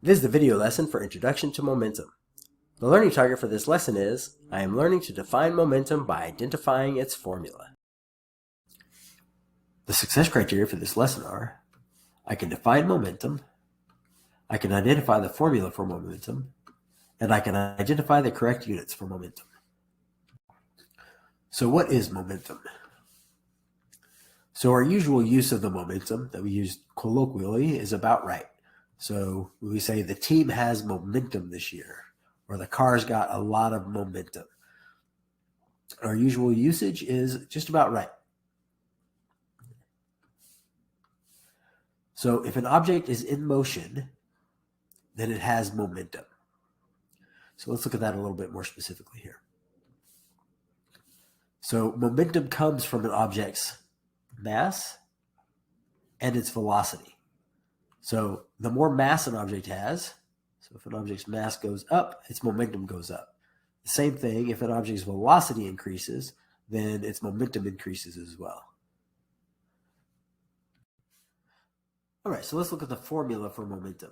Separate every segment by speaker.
Speaker 1: This is the video lesson for Introduction to Momentum. The learning target for this lesson is, I am learning to define momentum by identifying its formula. The success criteria for this lesson are, I can define momentum, I can identify the formula for momentum, and I can identify the correct units for momentum. So what is momentum? So our usual use of the momentum that we use colloquially is about right. So we say the team has momentum this year, or the car's got a lot of momentum. Our usual usage is just about right. So if an object is in motion, then it has momentum. So let's look at that a little bit more specifically here. So momentum comes from an object's mass and its velocity. So the more mass an object has, so if an object's mass goes up, its momentum goes up. The same thing, if an object's velocity increases, then its momentum increases as well. All right, so let's look at the formula for momentum.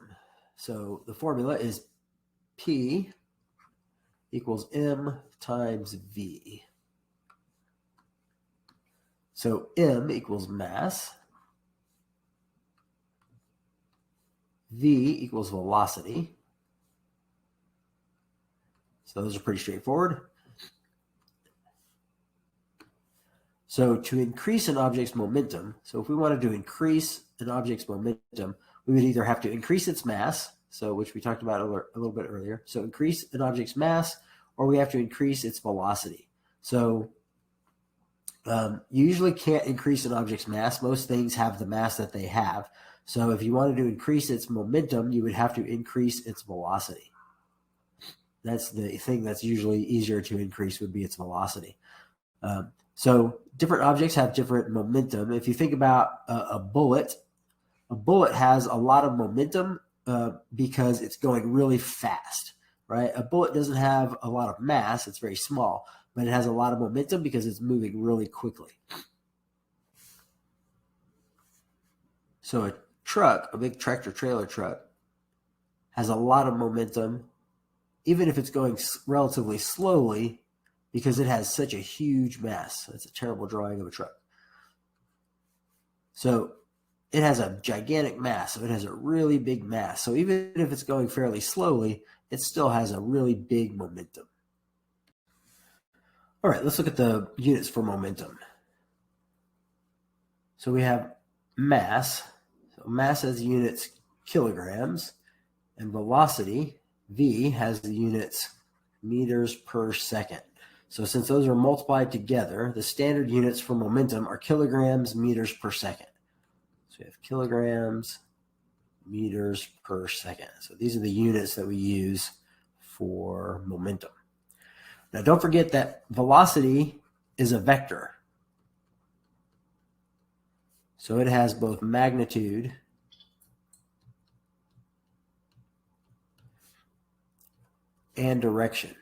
Speaker 1: So the formula is P equals M times V. So M equals mass, V equals velocity. So those are pretty straightforward. So to increase an object's momentum, so if we wanted to increase an object's momentum, we would either have to increase its mass, so which we talked about a little bit earlier. So increase an object's mass, or we have to increase its velocity. So you usually can't increase an object's mass. Most things have the mass that they have. So if you wanted to increase its momentum, you would have to increase its velocity. That's the thing that's usually easier to increase, would be its velocity. So different objects have different momentum. If you think about a bullet has a lot of momentum because it's going really fast, right? A bullet doesn't have a lot of mass. It's very small, but it has a lot of momentum because it's moving really quickly. So a truck, a big tractor trailer truck, has a lot of momentum, even if it's going relatively slowly, because it has such a huge mass. That's a terrible drawing of a truck. So it has a gigantic mass, so it has a really big mass. So even if it's going fairly slowly, it still has a really big momentum. All right, let's look at the units for momentum. So we have mass. So mass has the units kilograms, and velocity, V, has the units meters per second. So since those are multiplied together, the standard units for momentum are kilograms, meters per second. So we have kilograms, meters per second. So these are the units that we use for momentum. Now don't forget that velocity is a vector. So it has both magnitude and direction.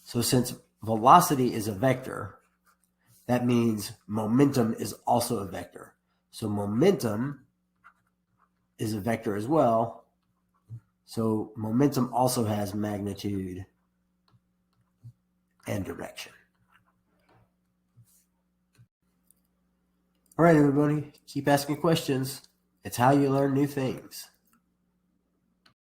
Speaker 1: So since velocity is a vector, that means momentum is also a vector. So momentum is a vector as well. So momentum also has magnitude and direction. All right, everybody, keep asking questions. It's how you learn new things.